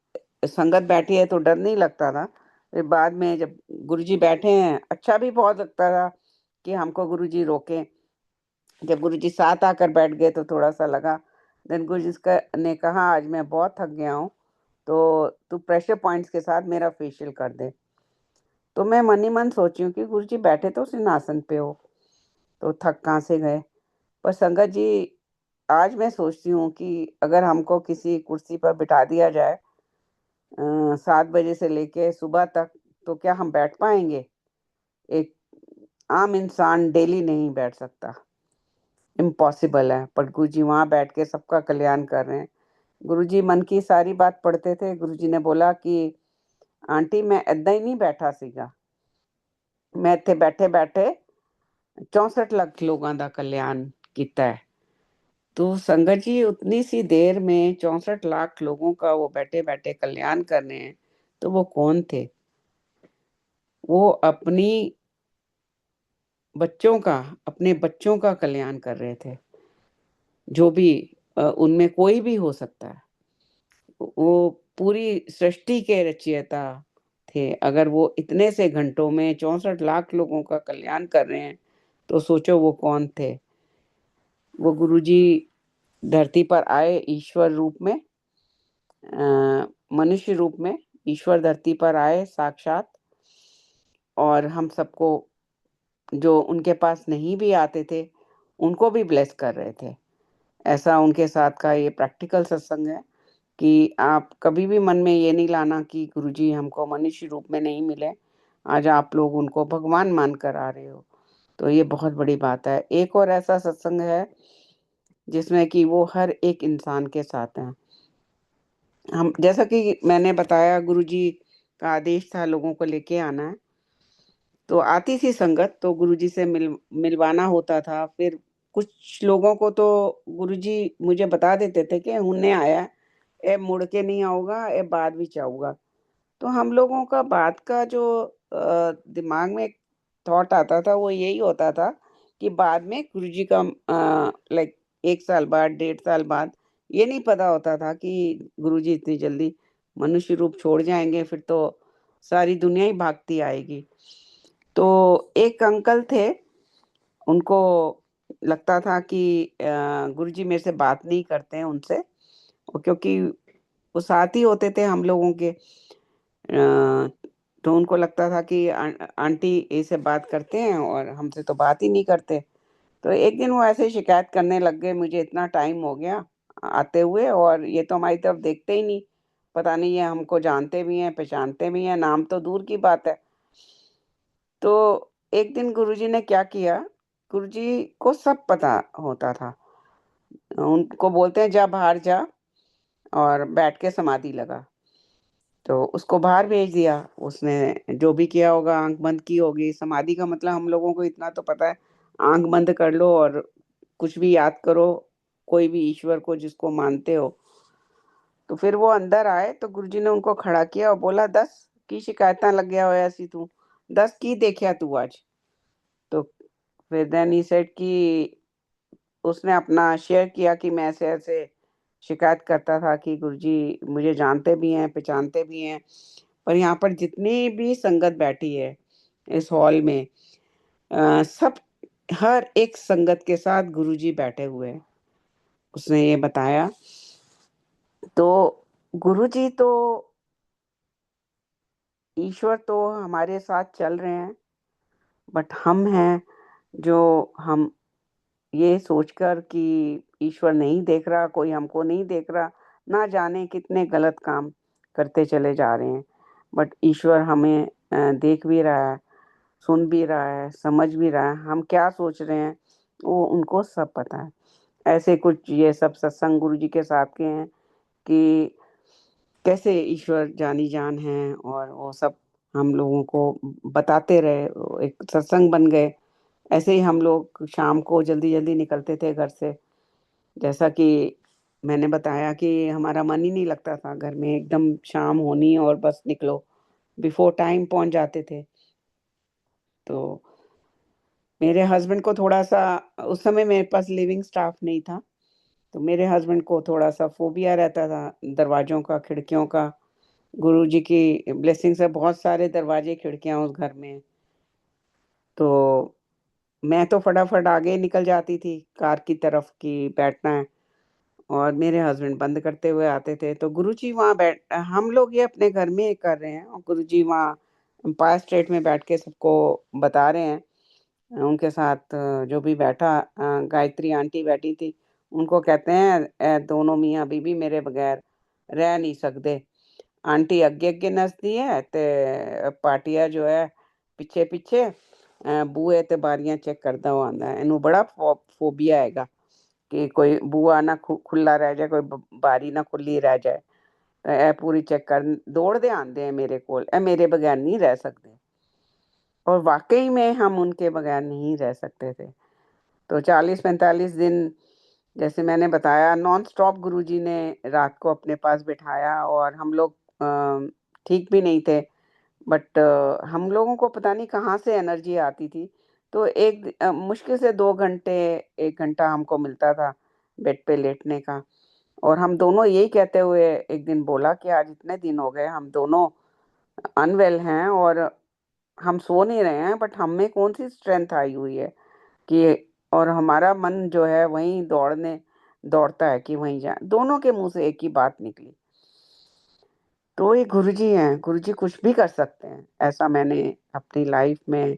संगत बैठी है तो डर नहीं लगता था। फिर बाद में जब गुरुजी बैठे हैं अच्छा भी बहुत लगता था कि हमको गुरुजी रोके। जब गुरुजी साथ आकर बैठ गए तो थोड़ा सा लगा। देन गुरुजी ने कहा आज मैं बहुत थक गया हूँ, तो तू प्रेशर पॉइंट्स के साथ मेरा फेशियल कर दे। तो मैं मन ही मन सोची हूँ कि गुरुजी बैठे तो सिंहासन पे हो, तो थक कहाँ से गए। पर संगत जी, आज मैं सोचती हूँ कि अगर हमको किसी कुर्सी पर बिठा दिया जाए 7 बजे से लेके सुबह तक, तो क्या हम बैठ पाएंगे? एक आम इंसान डेली नहीं बैठ सकता, इम्पॉसिबल है। पर गुरुजी वहाँ बैठ के सबका कल्याण कर रहे हैं। गुरुजी मन की सारी बात पढ़ते थे। गुरुजी ने बोला कि आंटी मैं ऐदा ही नहीं बैठा सीगा, मैं इत्थे बैठे बैठे 64 लाख लोगों का कल्याण किया है। तो संगत जी उतनी सी देर में 64 लाख लोगों का वो बैठे बैठे कल्याण कर रहे हैं, तो वो कौन थे? वो अपने बच्चों का कल्याण कर रहे थे। जो भी उनमें कोई भी हो सकता है, वो पूरी सृष्टि के रचयिता थे। अगर वो इतने से घंटों में 64 लाख लोगों का कल्याण कर रहे हैं, तो सोचो वो कौन थे। वो गुरुजी धरती पर आए ईश्वर रूप में, मनुष्य रूप में ईश्वर धरती पर आए साक्षात, और हम सबको जो उनके पास नहीं भी आते थे उनको भी ब्लेस कर रहे थे। ऐसा उनके साथ का ये प्रैक्टिकल सत्संग है कि आप कभी भी मन में ये नहीं लाना कि गुरुजी हमको मनुष्य रूप में नहीं मिले, आज आप लोग उनको भगवान मानकर आ रहे हो, तो ये बहुत बड़ी बात है। एक और ऐसा सत्संग है जिसमें कि वो हर एक इंसान के साथ हैं। हम जैसा कि मैंने बताया गुरुजी का आदेश था लोगों को लेके आना है, तो आती थी संगत तो गुरुजी से मिलवाना होता था। फिर कुछ लोगों को तो गुरुजी मुझे बता देते थे कि उन्हें आया ए मुड़ के नहीं आऊगा, ए बाद भी आऊगा। तो हम लोगों का बात का जो दिमाग में थॉट आता था वो यही होता था कि बाद में गुरुजी का लाइक 1 साल बाद 1.5 साल बाद, ये नहीं पता होता था कि गुरुजी इतनी जल्दी मनुष्य रूप छोड़ जाएंगे। फिर तो सारी दुनिया ही भागती आएगी। तो एक अंकल थे, उनको लगता था कि गुरुजी मेरे से बात नहीं करते हैं उनसे, क्योंकि वो साथ ही होते थे हम लोगों के। तो उनको लगता था कि आंटी इससे बात करते हैं और हमसे तो बात ही नहीं करते। तो एक दिन वो ऐसे ही शिकायत करने लग गए, मुझे इतना टाइम हो गया आते हुए और ये तो हमारी तरफ देखते ही नहीं, पता नहीं ये हमको जानते भी हैं पहचानते भी हैं, नाम तो दूर की बात है। तो एक दिन गुरुजी ने क्या किया, गुरुजी को सब पता होता था, उनको बोलते हैं जा बाहर जा और बैठ के समाधि लगा। तो उसको बाहर भेज दिया, उसने जो भी किया होगा, आंख बंद की होगी। समाधि का मतलब हम लोगों को इतना तो पता है, आंख बंद कर लो और कुछ भी याद करो, कोई भी ईश्वर को जिसको मानते हो। तो फिर वो अंदर आए तो गुरुजी ने उनको खड़ा किया और बोला, 10 की शिकायतां लग गया होया सी तू, 10 की देखा तू आज। तो फिर देन ही सेड कि उसने अपना शेयर किया कि मैं ऐसे ऐसे शिकायत करता था कि गुरुजी मुझे जानते भी हैं पहचानते भी हैं, पर यहाँ पर जितनी भी संगत बैठी है इस हॉल में, सब हर एक संगत के साथ गुरुजी बैठे हुए हैं, उसने ये बताया। तो गुरुजी तो, ईश्वर तो हमारे साथ चल रहे हैं, बट हम हैं जो, हम ये सोचकर कि ईश्वर नहीं देख रहा, कोई हमको नहीं देख रहा, ना जाने कितने गलत काम करते चले जा रहे हैं। बट ईश्वर हमें देख भी रहा है, सुन भी रहा है, समझ भी रहा है, हम क्या सोच रहे हैं वो उनको सब पता है। ऐसे कुछ ये सब सत्संग गुरु जी के साथ के हैं कि कैसे ईश्वर जानी जान है, और वो सब हम लोगों को बताते रहे, एक सत्संग बन गए। ऐसे ही हम लोग शाम को जल्दी जल्दी निकलते थे घर से, जैसा कि मैंने बताया कि हमारा मन ही नहीं लगता था घर में, एकदम शाम होनी और बस निकलो, बिफोर टाइम पहुंच जाते थे। तो मेरे हस्बैंड को थोड़ा सा, उस समय मेरे पास लिविंग स्टाफ नहीं था, तो मेरे हस्बैंड को थोड़ा सा फोबिया रहता था दरवाजों का, खिड़कियों का। गुरुजी की ब्लेसिंग से बहुत सारे दरवाजे खिड़कियां उस घर में। तो मैं तो फटाफट आगे निकल जाती थी कार की तरफ कि बैठना है, और मेरे हस्बैंड बंद करते हुए आते थे। तो गुरुजी वहाँ बैठ, हम लोग ये अपने घर में कर रहे हैं और गुरुजी वहाँ एम्पायर स्टेट में बैठ के सबको बता रहे हैं। उनके साथ जो भी बैठा, गायत्री आंटी बैठी थी, उनको कहते हैं, दोनों मियाँ बीबी मेरे बगैर रह नहीं सकते। आंटी अगे अगे नसदी है ते पाटिया जो है पिछे पिछे बूहे ते बारियां चेक करदा हुआ आंदा है। इनू बड़ा फोबिया हैगा कि कोई बूहा ना खुला रह जाए, कोई बारी ना खुली रह जाए। ए पूरी चेक कर दौड़दे आंदे हैं मेरे कोल, ए मेरे बगैर नहीं रह सकते। और वाकई में हम उनके बगैर नहीं रह सकते थे। तो 40-45 दिन, जैसे मैंने बताया, नॉन स्टॉप गुरुजी ने रात को अपने पास बिठाया, और हम लोग ठीक भी नहीं थे, बट हम लोगों को पता नहीं कहाँ से एनर्जी आती थी। तो एक मुश्किल से 2 घंटे, 1 घंटा हमको मिलता था बेड पे लेटने का। और हम दोनों यही कहते हुए एक दिन बोला कि आज इतने दिन हो गए हम दोनों अनवेल हैं और हम सो नहीं रहे हैं, बट हम में कौन सी स्ट्रेंथ आई हुई है कि, और हमारा मन जो है वहीं दौड़ता है कि वहीं जाए। दोनों के मुंह से एक ही बात निकली। तो ये गुरुजी हैं, गुरुजी कुछ भी कर सकते हैं, ऐसा मैंने अपनी लाइफ में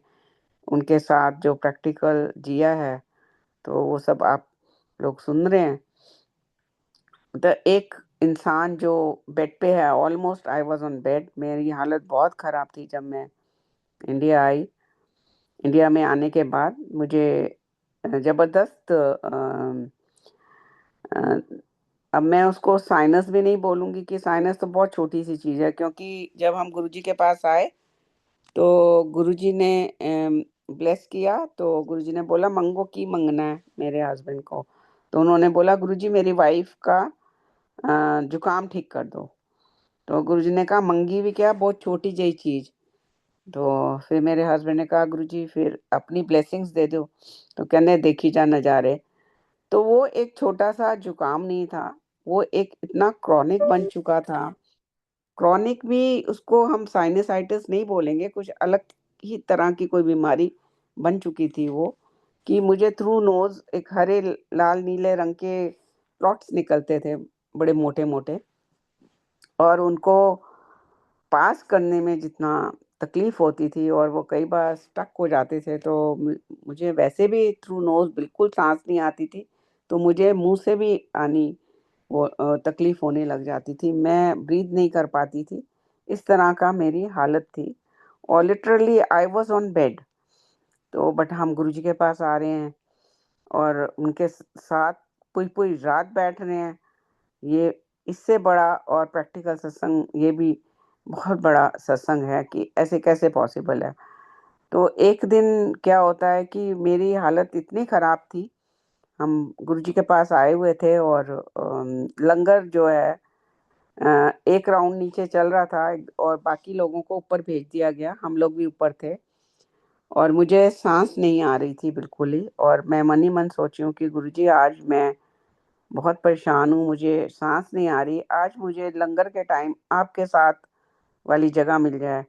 उनके साथ जो प्रैक्टिकल जिया है, तो वो सब आप लोग सुन रहे हैं। एक इंसान जो बेड पे है, almost I was on bed, मेरी हालत बहुत खराब थी जब मैं इंडिया आई। इंडिया में आने के बाद मुझे जबरदस्त अ, अब मैं उसको साइनस भी नहीं बोलूंगी कि साइनस तो बहुत छोटी सी चीज है, क्योंकि जब हम गुरुजी के पास आए तो गुरुजी ने ब्लेस किया। तो गुरुजी ने बोला मंगो की मंगना है मेरे हस्बैंड को। तो उन्होंने बोला गुरुजी मेरी वाइफ का जुकाम ठीक कर दो। तो गुरुजी ने कहा मंगी भी क्या, बहुत छोटी जही चीज। तो फिर मेरे हस्बैंड ने कहा गुरुजी फिर अपनी ब्लेसिंग्स दे दो। तो कहने देखी जा नजारे। तो वो एक छोटा सा जुकाम नहीं था, वो एक इतना क्रॉनिक बन चुका था क्रॉनिक भी उसको हम साइनसाइटिस नहीं बोलेंगे, कुछ अलग ही तरह की कोई बीमारी बन चुकी थी वो, कि मुझे थ्रू नोज़ एक हरे लाल नीले रंग के क्लॉट्स निकलते थे, बड़े मोटे-मोटे, और उनको पास करने में जितना तकलीफ होती थी और वो कई बार स्टक हो जाते थे, तो मुझे वैसे भी थ्रू नोज़ बिल्कुल सांस नहीं आती थी, तो मुझे मुंह से भी आनी वो तकलीफ होने लग जाती थी, मैं ब्रीथ नहीं कर पाती थी, इस तरह का मेरी हालत थी, और literally I was on bed. तो बट हम गुरुजी के पास आ रहे हैं और उनके साथ पूरी पूरी रात बैठ रहे हैं, ये इससे बड़ा और प्रैक्टिकल सत्संग, ये भी बहुत बड़ा सत्संग है कि ऐसे कैसे पॉसिबल है। तो एक दिन क्या होता है कि मेरी हालत इतनी खराब थी, हम गुरुजी के पास आए हुए थे और लंगर जो है एक राउंड नीचे चल रहा था और बाकी लोगों को ऊपर भेज दिया गया, हम लोग भी ऊपर थे, और मुझे सांस नहीं आ रही थी बिल्कुल ही, और मैं मन ही मन सोची हूँ कि गुरुजी आज मैं बहुत परेशान हूँ, मुझे सांस नहीं आ रही, आज मुझे लंगर के टाइम आपके साथ वाली जगह मिल जाए।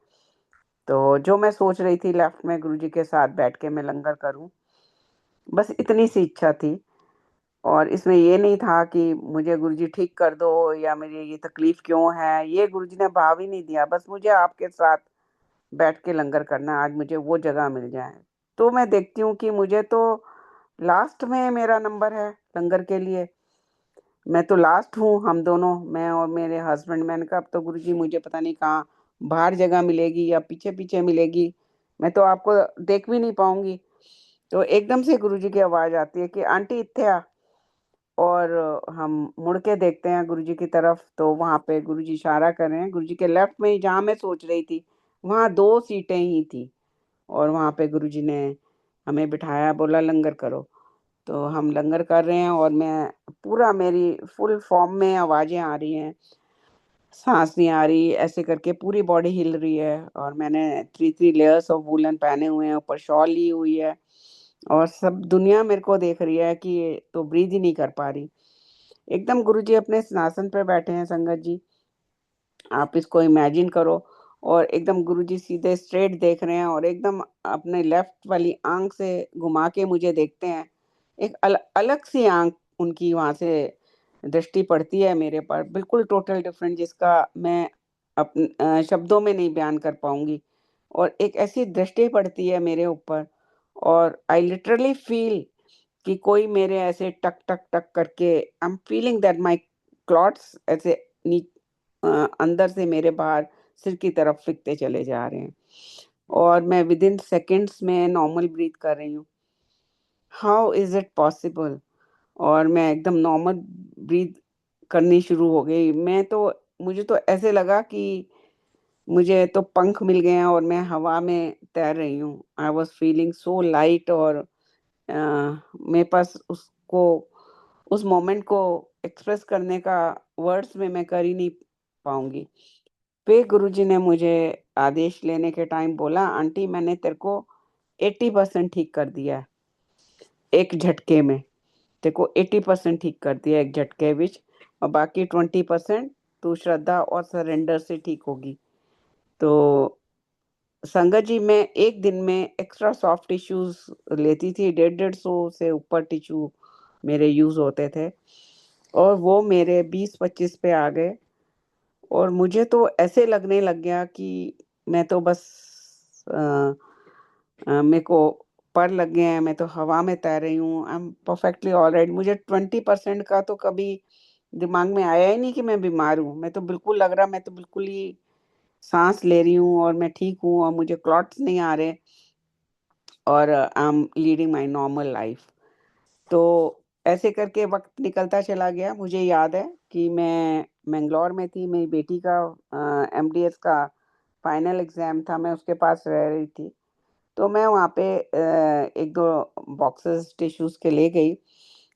तो जो मैं सोच रही थी लेफ्ट में गुरुजी के साथ बैठ के मैं लंगर करूं, बस इतनी सी इच्छा थी, और इसमें ये नहीं था कि मुझे गुरुजी ठीक कर दो या मेरी ये तकलीफ क्यों है, ये गुरुजी ने भाव ही नहीं दिया, बस मुझे आपके साथ बैठ के लंगर करना है, आज मुझे वो जगह मिल जाए। तो मैं देखती हूँ कि मुझे तो लास्ट में मेरा नंबर है लंगर के लिए, मैं तो लास्ट हूँ, हम दोनों, मैं और मेरे हस्बैंड। मैंने कहा अब तो गुरुजी मुझे पता नहीं कहाँ बाहर जगह मिलेगी या पीछे पीछे मिलेगी, मैं तो आपको देख भी नहीं पाऊंगी। तो एकदम से गुरुजी की आवाज आती है कि आंटी इत्थे आ, और हम मुड़ के देखते हैं गुरुजी की तरफ, तो वहां पे गुरुजी इशारा कर रहे हैं, गुरुजी के लेफ्ट में ही जहाँ मैं सोच रही थी वहां 2 सीटें ही थी, और वहां पे गुरुजी ने हमें बिठाया, बोला लंगर करो। तो हम लंगर कर रहे हैं और मैं पूरा, मेरी फुल फॉर्म में आवाजें आ रही हैं, सांस नहीं आ रही, ऐसे करके पूरी बॉडी हिल रही है, और मैंने 3 लेयर्स ऑफ वूलन पहने हुए हैं, ऊपर शॉल ली हुई है, और सब दुनिया मेरे को देख रही है कि ये तो ब्रीथ ही नहीं कर पा रही। एकदम गुरुजी अपने सिंहासन पे बैठे हैं, संगत जी, आप इसको इमेजिन करो, और एकदम गुरुजी सीधे स्ट्रेट देख रहे हैं और एकदम अपने लेफ्ट वाली आंख से घुमा के मुझे देखते हैं, एक अलग सी आंख उनकी वहां से दृष्टि पड़ती है मेरे पर, बिल्कुल टोटल डिफरेंट, जिसका मैं शब्दों में नहीं बयान कर पाऊंगी, और एक ऐसी दृष्टि पड़ती है मेरे ऊपर, और आई लिटरली फील कि कोई मेरे ऐसे टक टक टक करके, I am feeling that my clots ऐसे अंदर से मेरे बाहर सिर की तरफ फिकते चले जा रहे हैं, और मैं विद इन सेकेंड्स में नॉर्मल ब्रीथ कर रही हूँ। How is it possible? और मैं एकदम नॉर्मल ब्रीथ करनी शुरू हो गई, मैं तो, मुझे तो ऐसे लगा कि मुझे तो पंख मिल गए हैं और मैं हवा में तैर रही हूँ, I was feeling so light, और मेरे पास उसको, उस मोमेंट को एक्सप्रेस करने का वर्ड्स में मैं कर ही नहीं पाऊंगी। फिर गुरुजी ने मुझे आदेश लेने के टाइम बोला, आंटी मैंने तेरे को 80% ठीक कर दिया है, एक झटके में तेरे को 80% ठीक कर दिया एक झटके विच, और बाकी 20% तू श्रद्धा और सरेंडर से ठीक होगी। तो संगत जी, मैं एक दिन में एक्स्ट्रा सॉफ्ट टिश्यूज लेती थी, 150 से ऊपर टिश्यू मेरे यूज होते थे, और वो मेरे 20-25 पे आ गए, और मुझे तो ऐसे लगने लग गया कि मैं तो बस मेरे को पर लग गए हैं, मैं तो हवा में तैर रही हूँ, आई एम परफेक्टली ऑलराइट। मुझे 20% का तो कभी दिमाग में आया ही नहीं कि मैं बीमार हूँ, मैं तो बिल्कुल लग रहा, मैं तो बिल्कुल ही सांस ले रही हूँ और मैं ठीक हूँ और मुझे क्लॉट्स नहीं आ रहे, और I am leading my normal life. तो ऐसे करके वक्त निकलता चला गया। मुझे याद है कि मैं मैंगलोर में थी, मेरी बेटी का एमडीएस का फाइनल एग्जाम था, मैं उसके पास रह रही थी, तो मैं वहाँ पे 1-2 बॉक्सेस टिश्यूज के ले गई,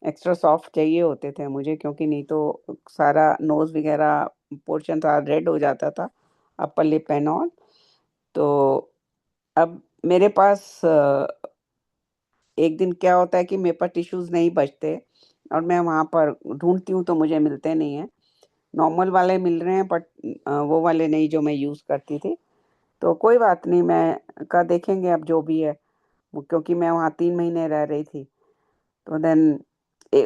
एक्स्ट्रा सॉफ्ट चाहिए होते थे मुझे, क्योंकि नहीं तो सारा नोज वगैरह पोर्शन था रेड हो जाता था, अपर लिप एंड ऑल। तो अब मेरे पास एक दिन क्या होता है कि मेरे पास टिश्यूज नहीं बचते, और मैं वहां पर ढूंढती हूँ तो मुझे मिलते नहीं है, नॉर्मल वाले मिल रहे हैं, बट वो वाले नहीं जो मैं यूज करती थी। तो कोई बात नहीं, मैं का देखेंगे अब जो भी है। क्योंकि मैं वहाँ 3 महीने रह रही थी, तो देन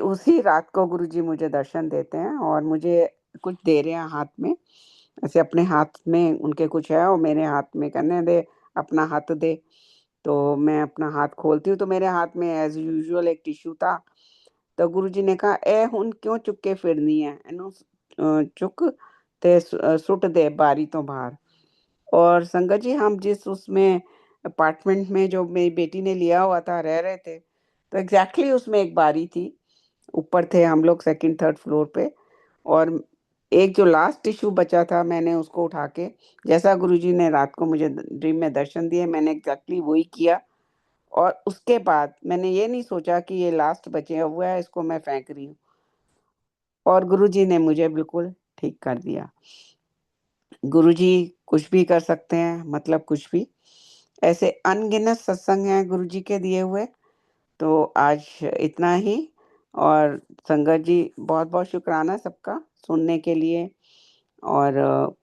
उसी रात को गुरुजी मुझे दर्शन देते हैं और मुझे कुछ दे रहे हैं हाथ में। ऐसे अपने हाथ में उनके कुछ है और मेरे हाथ में करने दे, अपना हाथ दे। तो मैं अपना हाथ खोलती हूँ तो मेरे हाथ में एज यूजुअल एक टिश्यू था। तो गुरुजी ने कहा, ए हुन क्यों चुक के फिरनी है, एनू चुक ते सुट दे बारी तो बाहर। और संगत जी, हम जिस उसमें अपार्टमेंट में जो मेरी बेटी ने लिया हुआ था रह रहे थे, तो एग्जैक्टली उसमें एक बारी थी। ऊपर थे हम लोग, सेकंड थर्ड फ्लोर पे। और एक जो लास्ट टिश्यू बचा था, मैंने उसको उठा के, जैसा गुरुजी ने रात को मुझे ड्रीम में दर्शन दिए, मैंने एग्जैक्टली वही किया। और उसके बाद मैंने ये नहीं सोचा कि ये लास्ट बचे हुआ है, इसको मैं फेंक रही हूँ। और गुरुजी ने मुझे बिल्कुल ठीक कर दिया। गुरुजी कुछ भी कर सकते हैं, मतलब कुछ भी। ऐसे अनगिनत सत्संग हैं गुरुजी के दिए हुए। तो आज इतना ही। और संगत जी, बहुत बहुत शुक्राना सबका सुनने के लिए। और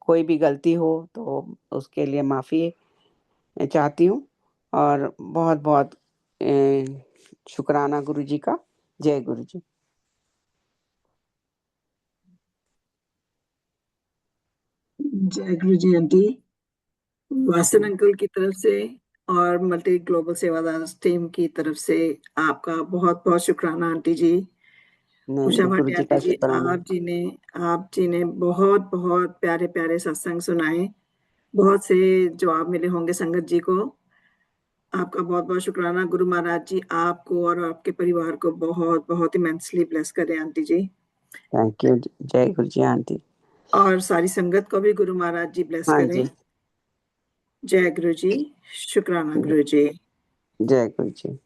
कोई भी गलती हो तो उसके लिए माफ़ी चाहती हूँ। और बहुत बहुत शुक्राना गुरुजी का। जय गुरुजी। जय गुरु जी आंटी। वासन अंकल की तरफ से और मल्टी ग्लोबल सेवादार टीम की तरफ से आपका बहुत बहुत शुक्राना आंटी जी। नहीं उषा नहीं, भाटी गुरुजी आंटी का जी, शुक्राना। आप जी ने बहुत बहुत प्यारे प्यारे सत्संग सुनाए। बहुत से जवाब मिले होंगे संगत जी को। आपका बहुत बहुत शुक्राना। गुरु महाराज जी आपको और आपके परिवार को बहुत बहुत इमेंसली ब्लेस करें आंटी जी। Thank you. जय गुरुजी आंटी। और सारी संगत को भी गुरु महाराज जी ब्लेस हाँ करें। जी। जय गुरु जी। शुक्राना गुरु जी। जय गुरुजी।